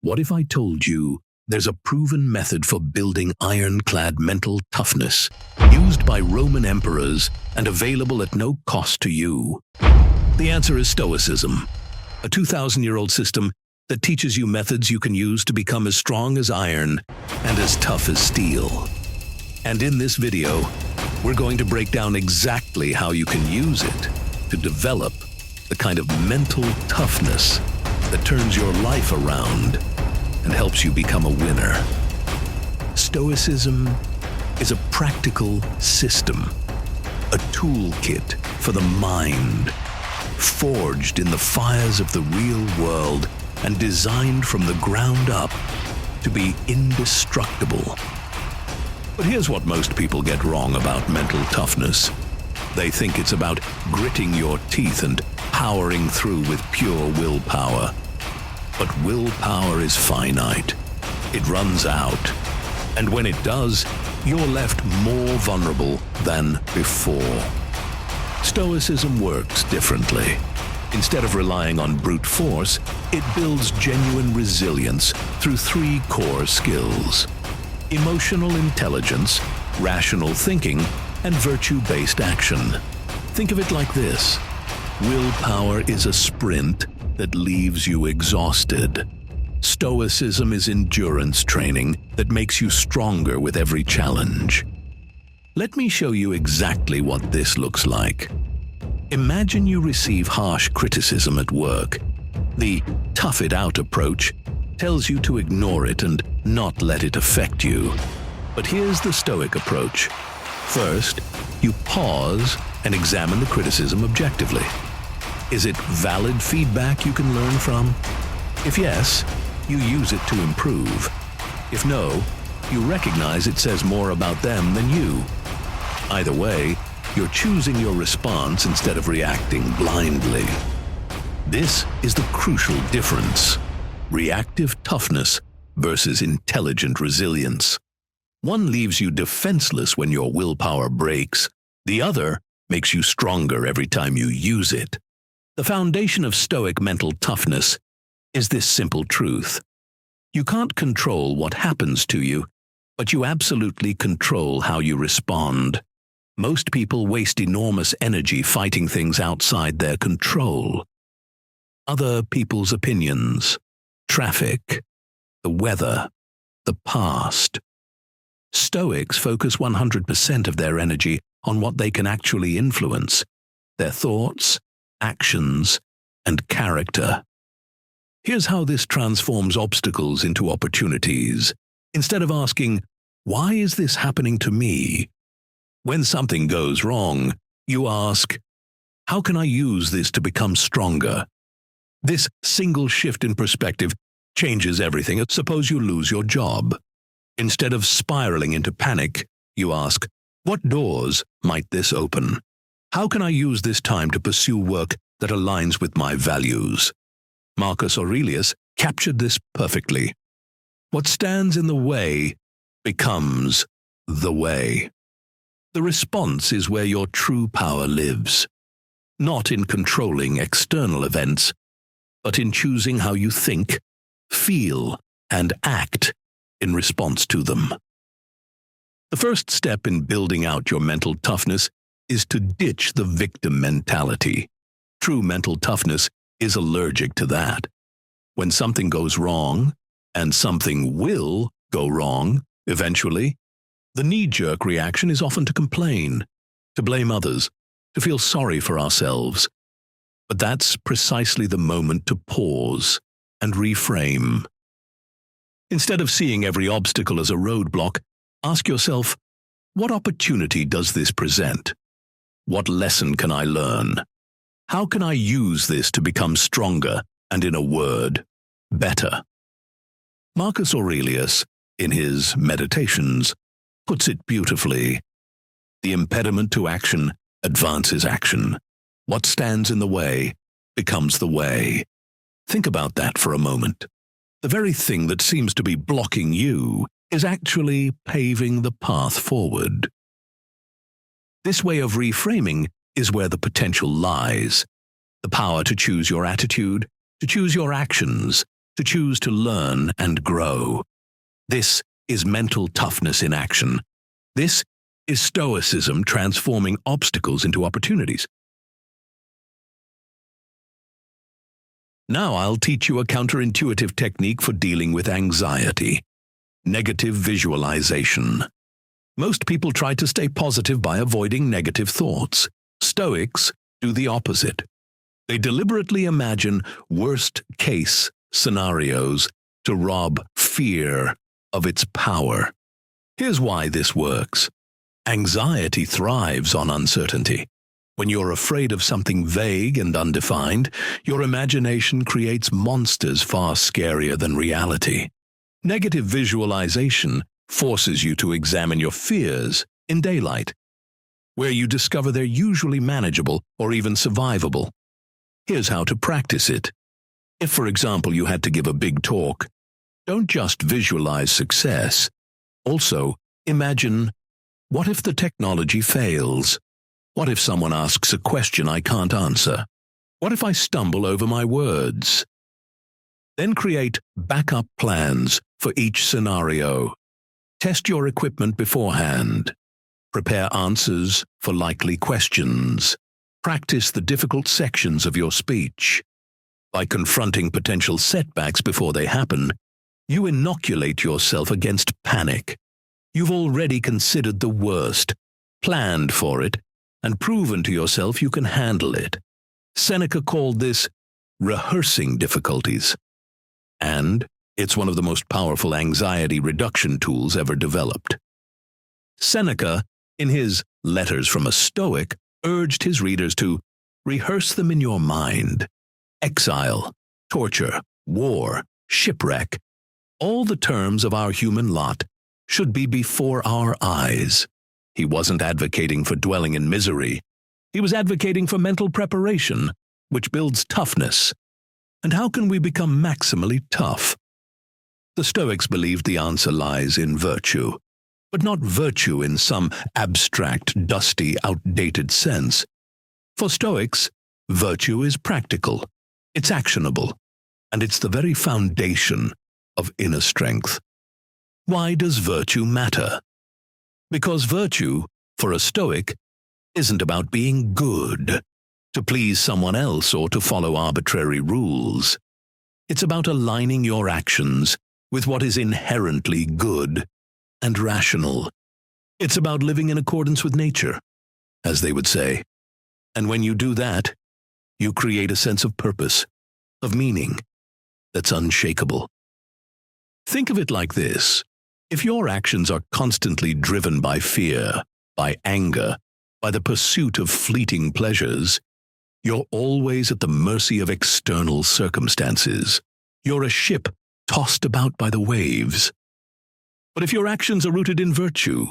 What if I told you there's a proven method for building ironclad mental toughness, used by Roman emperors and available at no cost to you? The answer is Stoicism, a 2,000-year-old system that teaches you methods you can use to become as strong as iron and as tough as steel. And in this video, we're going to break down exactly how you can use it to develop the kind of mental toughness that turns your life around and helps you become a winner. Stoicism is a practical system, a toolkit for the mind, forged in the fires of the real world and designed from the ground up to be indestructible. But here's what most people get wrong about mental toughness. They think it's about gritting your teeth and powering through with pure willpower. But willpower is finite. It runs out. And when it does, you're left more vulnerable than before. Stoicism works differently. Instead of relying on brute force, it builds genuine resilience through 3 core skills: emotional intelligence, rational thinking, and virtue-based action. Think of it like this. Willpower is a sprint that leaves you exhausted. Stoicism is endurance training that makes you stronger with every challenge. Let me show you exactly what this looks like. Imagine you receive harsh criticism at work. The tough it out approach tells you to ignore it and not let it affect you. But here's the Stoic approach. First, you pause and examine the criticism objectively. Is it valid feedback you can learn from? If yes, you use it to improve. If no, you recognize it says more about them than you. Either way, you're choosing your response instead of reacting blindly. This is the crucial difference: reactive toughness versus intelligent resilience. One leaves you defenseless when your willpower breaks. The other makes you stronger every time you use it. The foundation of Stoic mental toughness is this simple truth. You can't control what happens to you, but you absolutely control how you respond. Most people waste enormous energy fighting things outside their control. Other people's opinions, traffic, the weather, the past. Stoics focus 100% of their energy on what they can actually influence: their thoughts, actions, and character. Here's how this transforms obstacles into opportunities. Instead of asking, "Why is this happening to me?" when something goes wrong, you ask, "How can I use this to become stronger?" This single shift in perspective changes everything. Suppose you lose your job. Instead of spiraling into panic, you ask, "What doors might this open? How can I use this time to pursue work that aligns with my values?" Marcus Aurelius captured this perfectly. What stands in the way becomes the way. The response is where your true power lives, not in controlling external events, but in choosing how you think, feel, and act in response to them. The first step in building out your mental toughness is to ditch the victim mentality. True mental toughness is allergic to that. When something goes wrong, and something will go wrong eventually, the knee-jerk reaction is often to complain, to blame others, to feel sorry for ourselves. But that's precisely the moment to pause and reframe. Instead of seeing every obstacle as a roadblock, ask yourself, what opportunity does this present? What lesson can I learn? How can I use this to become stronger and, in a word, better? Marcus Aurelius, in his Meditations, puts it beautifully. The impediment to action advances action. What stands in the way becomes the way. Think about that for a moment. The very thing that seems to be blocking you is actually paving the path forward. This way of reframing is where the potential lies. The power to choose your attitude, to choose your actions, to choose to learn and grow. This is mental toughness in action. This is Stoicism transforming obstacles into opportunities. Now I'll teach you a counterintuitive technique for dealing with anxiety: negative visualization. Most people try to stay positive by avoiding negative thoughts. Stoics do the opposite. They deliberately imagine worst-case scenarios to rob fear of its power. Here's why this works. Anxiety thrives on uncertainty. When you're afraid of something vague and undefined, your imagination creates monsters far scarier than reality. Negative visualization forces you to examine your fears in daylight, where you discover they're usually manageable or even survivable. Here's how to practice it. If, for example, you had to give a big talk, don't just visualize success. Also, imagine, what if the technology fails? What if someone asks a question I can't answer? What if I stumble over my words? Then create backup plans for each scenario. Test your equipment beforehand. Prepare answers for likely questions. Practice the difficult sections of your speech. By confronting potential setbacks before they happen, you inoculate yourself against panic. You've already considered the worst, planned for it, and proven to yourself you can handle it. Seneca called this rehearsing difficulties. And it's one of the most powerful anxiety reduction tools ever developed. Seneca, in his Letters from a Stoic, urged his readers to rehearse them in your mind. Exile, torture, war, shipwreck, all the terms of our human lot should be before our eyes. He wasn't advocating for dwelling in misery. He was advocating for mental preparation, which builds toughness. And how can we become maximally tough? The Stoics believed the answer lies in virtue, but not virtue in some abstract, dusty, outdated sense. For Stoics, virtue is practical, it's actionable, and it's the very foundation of inner strength. Why does virtue matter? Because virtue, for a Stoic, isn't about being good, to please someone else or to follow arbitrary rules. It's about aligning your actions with what is inherently good and rational. It's about living in accordance with nature, as they would say. And when you do that, you create a sense of purpose, of meaning, that's unshakable. Think of it like this. If your actions are constantly driven by fear, by anger, by the pursuit of fleeting pleasures, you're always at the mercy of external circumstances. You're a ship tossed about by the waves. But if your actions are rooted in virtue,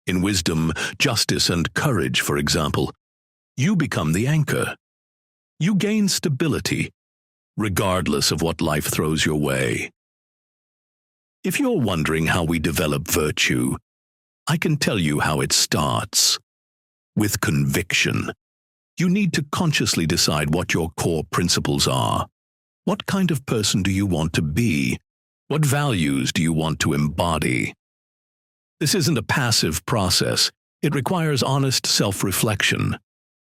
in wisdom, justice, and courage, for example, you become the anchor. You gain stability, regardless of what life throws your way. If you're wondering how we develop virtue, I can tell you how it starts. With conviction. You need to consciously decide what your core principles are. What kind of person do you want to be? What values do you want to embody? This isn't a passive process. It requires honest self-reflection.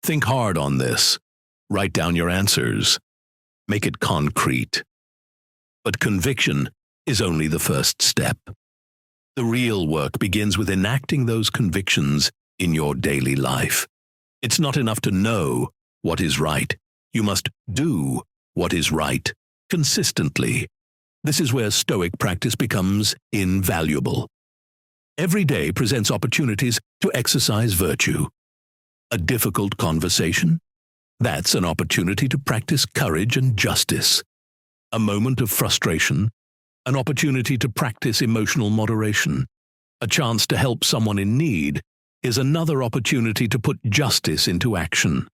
Think hard on this. Write down your answers. Make it concrete. But conviction is only the first step. The real work begins with enacting those convictions in your daily life. It's not enough to know what is right. You must do what is right consistently. This is where Stoic practice becomes invaluable. Every day presents opportunities to exercise virtue. A difficult conversation? That's an opportunity to practice courage and justice. A moment of frustration? An opportunity to practice emotional moderation. A chance to help someone in need is another opportunity to put justice into action.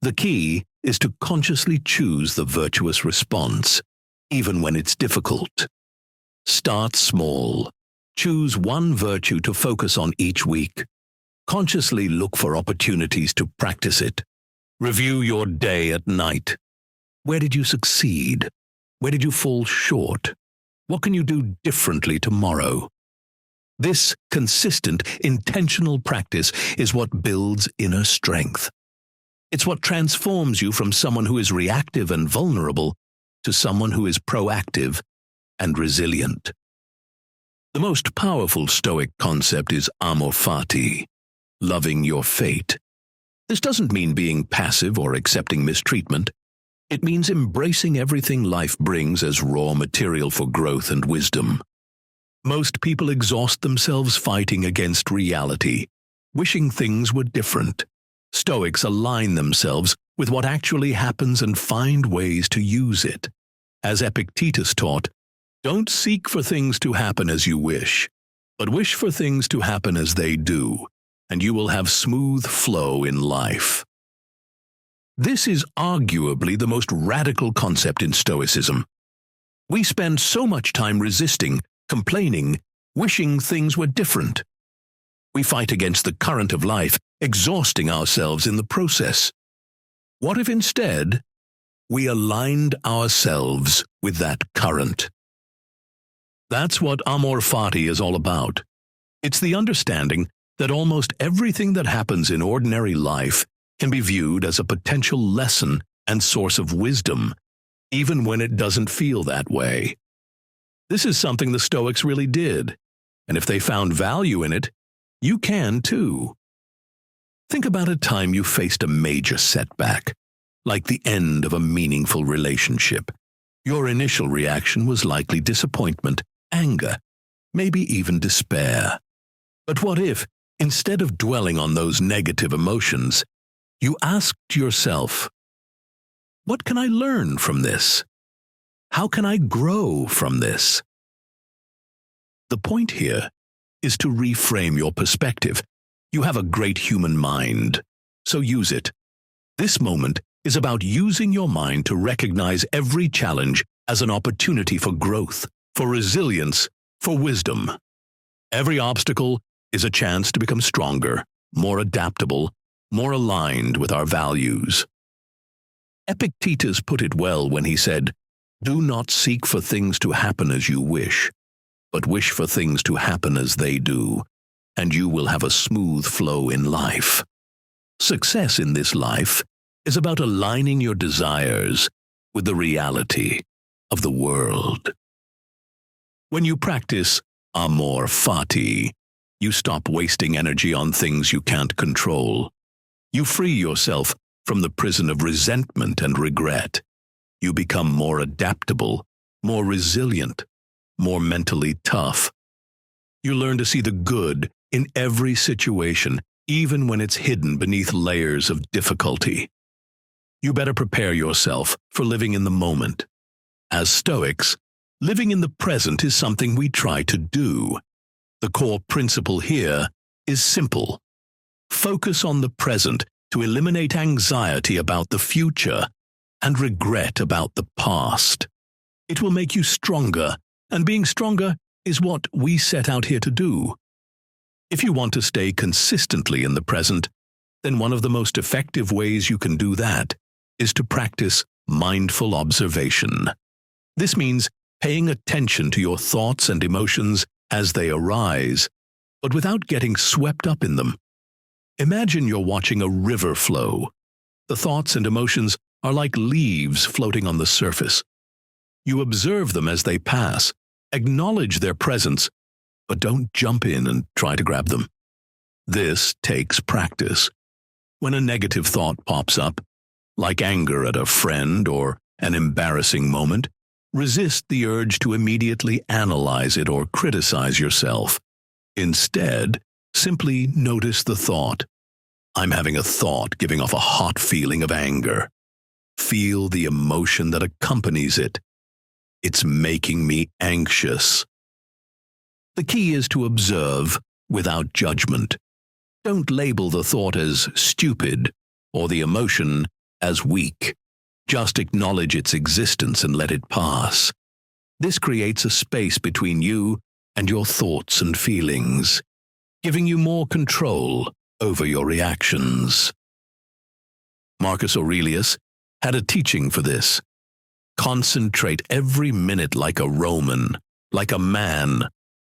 The key is to consciously choose the virtuous response, even when it's difficult. Start small. Choose one virtue to focus on each week. Consciously look for opportunities to practice it. Review your day at night. Where did you succeed? Where did you fall short? What can you do differently tomorrow? This consistent, intentional practice is what builds inner strength. It's what transforms you from someone who is reactive and vulnerable to someone who is proactive and resilient. The most powerful Stoic concept is amor fati, loving your fate. This doesn't mean being passive or accepting mistreatment. It means embracing everything life brings as raw material for growth and wisdom. Most people exhaust themselves fighting against reality, wishing things were different. Stoics align themselves with what actually happens and find ways to use it. As Epictetus taught, don't seek for things to happen as you wish, but wish for things to happen as they do, and you will have smooth flow in life. This is arguably the most radical concept in Stoicism. We spend so much time resisting, complaining, wishing things were different. We fight against the current of life, exhausting ourselves in the process. What if instead we aligned ourselves with that current? That's what amor fati is all about. It's the understanding that almost everything that happens in ordinary life can be viewed as a potential lesson and source of wisdom, even when it doesn't feel that way. This is something the Stoics really did, and if they found value in it, you can too. Think about a time you faced a major setback, like the end of a meaningful relationship. Your initial reaction was likely disappointment, anger, maybe even despair. But what if, instead of dwelling on those negative emotions, you asked yourself, what can I learn from this? How can I grow from this? The point here is to reframe your perspective. You have a great human mind, so use it. This moment is about using your mind to recognize every challenge as an opportunity for growth, for resilience, for wisdom. Every obstacle is a chance to become stronger, more adaptable, more aligned with our values. Epictetus put it well when he said, "Do not seek for things to happen as you wish, but wish for things to happen as they do, and you will have a smooth flow in life." Success in this life is about aligning your desires with the reality of the world. When you practice amor fati, you stop wasting energy on things you can't control. You free yourself from the prison of resentment and regret. You become more adaptable, more resilient, more mentally tough. You learn to see the good in every situation, even when it's hidden beneath layers of difficulty. You better prepare yourself for living in the moment. As Stoics, living in the present is something we try to do. The core principle here is simple. Focus on the present to eliminate anxiety about the future and regret about the past. It will make you stronger, and being stronger is what we set out here to do. If you want to stay consistently in the present, then one of the most effective ways you can do that is to practice mindful observation. This means paying attention to your thoughts and emotions as they arise, but without getting swept up in them. Imagine you're watching a river flow. The thoughts and emotions are like leaves floating on the surface. You observe them as they pass, acknowledge their presence, but don't jump in and try to grab them. This takes practice. When a negative thought pops up, like anger at a friend or an embarrassing moment, resist the urge to immediately analyze it or criticize yourself. Instead, simply notice the thought. I'm having a thought giving off a hot feeling of anger. Feel the emotion that accompanies it. It's making me anxious. The key is to observe without judgment. Don't label the thought as stupid or the emotion as weak. Just acknowledge its existence and let it pass. This creates a space between you and your thoughts and feelings, giving you more control over your reactions. Marcus Aurelius had a teaching for this. Concentrate every minute like a Roman, like a man,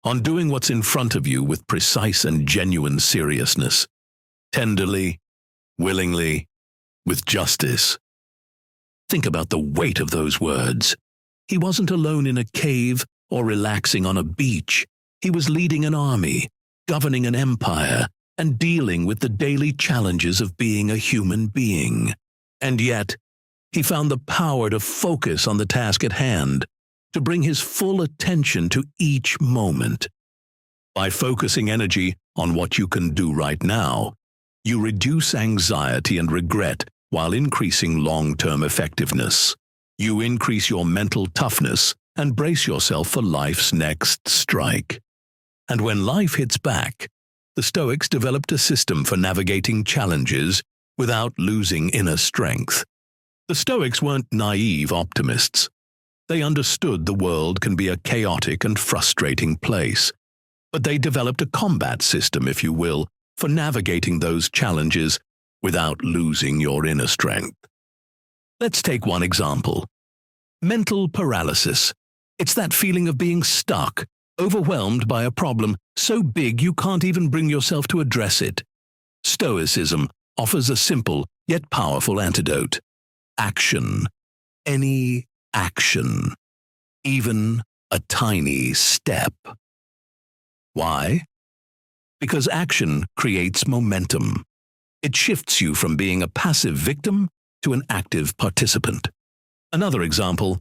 on doing what's in front of you with precise and genuine seriousness, tenderly, willingly, with justice. Think about the weight of those words. He wasn't alone in a cave or relaxing on a beach. He was leading an army, governing an empire, and dealing with the daily challenges of being a human being. And yet, he found the power to focus on the task at hand, to bring his full attention to each moment. By focusing energy on what you can do right now, you reduce anxiety and regret while increasing long-term effectiveness. You increase your mental toughness and brace yourself for life's next strike. And when life hits back, the Stoics developed a system for navigating challenges without losing inner strength. The Stoics weren't naive optimists. They understood the world can be a chaotic and frustrating place, but they developed a combat system, if you will, for navigating those challenges without losing your inner strength. Let's take one example. Mental paralysis. It's that feeling of being stuck, overwhelmed by a problem so big you can't even bring yourself to address it. Stoicism offers a simple yet powerful antidote. Action. Any action. Even a tiny step. Why? Because action creates momentum. It shifts you from being a passive victim to an active participant. Another example,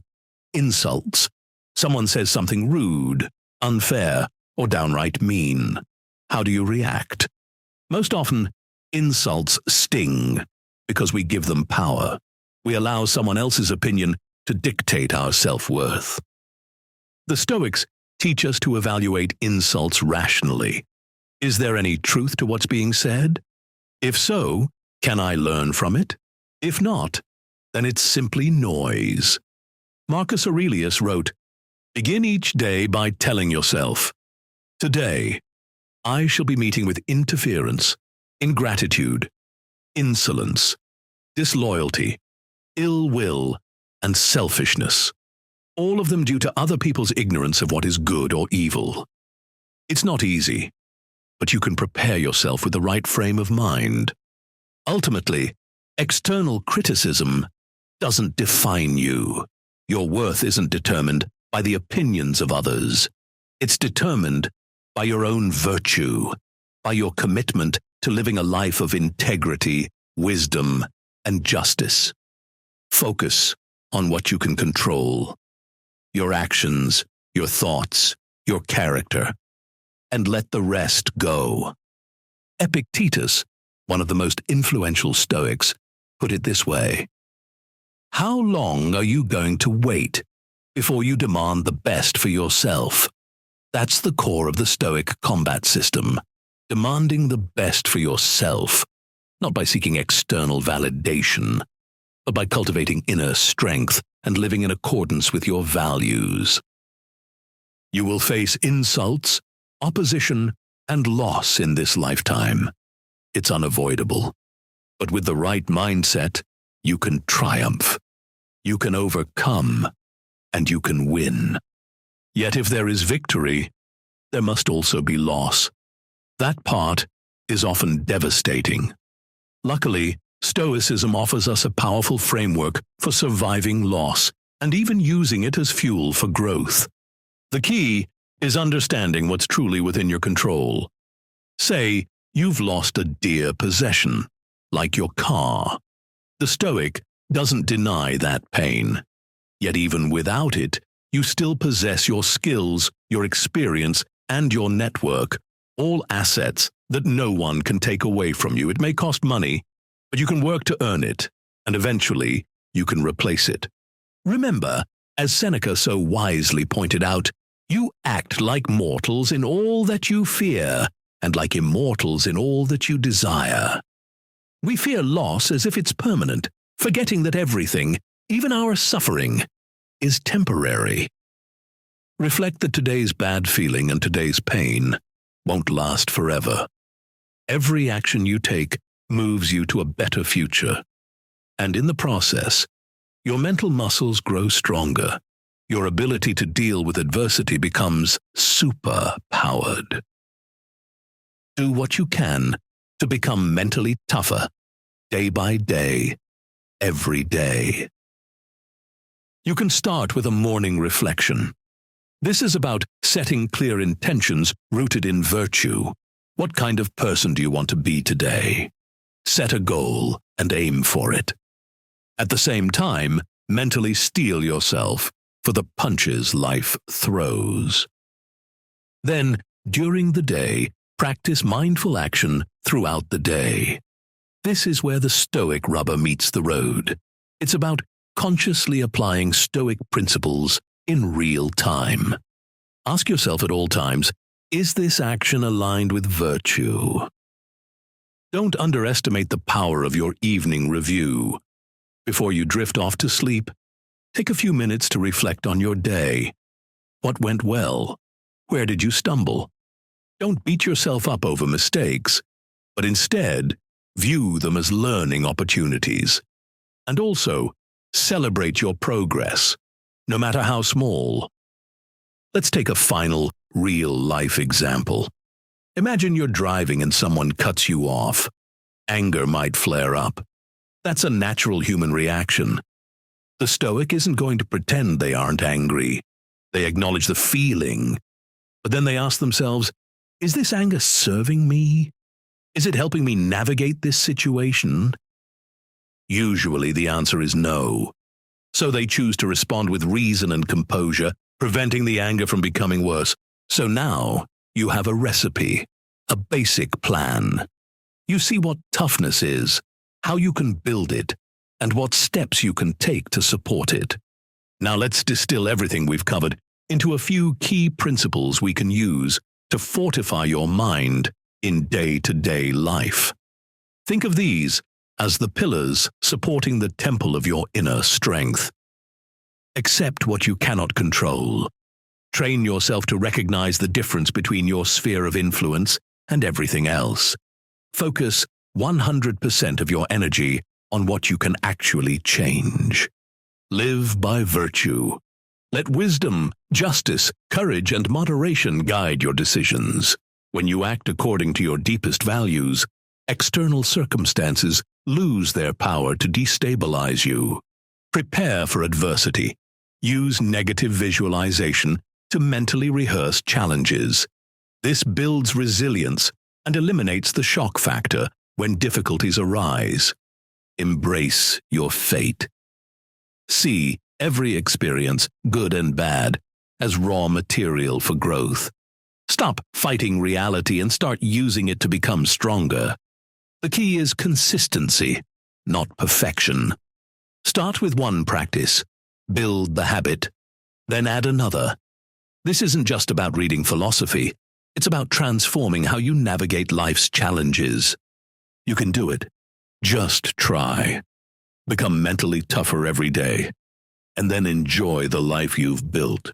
insults. Someone says something rude, unfair, or downright mean. How do you react? Most often, insults sting because we give them power. We allow someone else's opinion to dictate our self-worth. The Stoics teach us to evaluate insults rationally. Is there any truth to what's being said? If so, can I learn from it? If not, then it's simply noise. Marcus Aurelius wrote, "Begin each day by telling yourself, 'Today, I shall be meeting with interference, ingratitude, insolence, disloyalty, ill will, and selfishness, all of them due to other people's ignorance of what is good or evil.' It's not easy, but you can prepare yourself with the right frame of mind. Ultimately, external criticism doesn't define you. Your worth isn't determined by the opinions of others. It's determined by your own virtue, by your commitment to living a life of integrity, wisdom, and justice. Focus on what you can control. Your actions, your thoughts, your character, and let the rest go." Epictetus, one of the most influential Stoics, put it this way: "How long are you going to wait before you demand the best for yourself?" That's the core of the Stoic combat system, demanding the best for yourself, not by seeking external validation, but by cultivating inner strength and living in accordance with your values. You will face insults, opposition, and loss in this lifetime. It's unavoidable. But with the right mindset, you can triumph, you can overcome, and you can win. Yet if there is victory, there must also be loss. That part is often devastating. Luckily, Stoicism offers us a powerful framework for surviving loss and even using it as fuel for growth. The key is understanding what's truly within your control. Say, you've lost a dear possession, like your car. The Stoic doesn't deny that pain. Yet even without it, you still possess your skills, your experience, and your network, all assets that no one can take away from you. It may cost money, but you can work to earn it, and eventually you can replace it. Remember, as Seneca so wisely pointed out, you act like mortals in all that you fear, and like immortals in all that you desire. We fear loss as if it's permanent, forgetting that everything, even our suffering, is temporary. Reflect that today's bad feeling and today's pain won't last forever. Every action you take moves you to a better future, and in the process, your mental muscles grow stronger. Your ability to deal with adversity becomes super-powered. Do what you can to become mentally tougher, day by day, every day. You can start with a morning reflection. This is about setting clear intentions rooted in virtue. What kind of person do you want to be today? Set a goal and aim for it. At the same time, mentally steel yourself for the punches life throws. Then, during the day, practice mindful action throughout the day. This is where the Stoic rubber meets the road. It's about consciously applying Stoic principles in real time. Ask yourself at all times, is this action aligned with virtue? Don't underestimate the power of your evening review. Before you drift off to sleep, take a few minutes to reflect on your day. What went well? Where did you stumble? Don't beat yourself up over mistakes, but instead, view them as learning opportunities. And also, celebrate your progress, no matter how small. Let's take a final, real-life example. Imagine you're driving and someone cuts you off. Anger might flare up. That's a natural human reaction. The Stoic isn't going to pretend they aren't angry. They acknowledge the feeling, but then they ask themselves, is this anger serving me? Is it helping me navigate this situation? Usually the answer is no. So they choose to respond with reason and composure, preventing the anger from becoming worse. So now you have a recipe, a basic plan. You see what toughness is, how you can build it, and what steps you can take to support it. Now let's distill everything we've covered into a few key principles we can use to fortify your mind in day-to-day life. Think of these as the pillars supporting the temple of your inner strength. Accept what you cannot control. Train yourself to recognize the difference between your sphere of influence and everything else. Focus 100% of your energy on what you can actually change. Live by virtue. Let wisdom, justice, courage, and moderation guide your decisions. When you act according to your deepest values, external circumstances lose their power to destabilize you. Prepare for adversity. Use negative visualization to mentally rehearse challenges. This builds resilience and eliminates the shock factor when difficulties arise. Embrace your fate. See every experience, good and bad, as raw material for growth. Stop fighting reality and start using it to become stronger. The key is consistency, not perfection. Start with one practice, build the habit, then add another. This isn't just about reading philosophy, it's about transforming how you navigate life's challenges. You can do it. Just try. Become mentally tougher every day, and then enjoy the life you've built.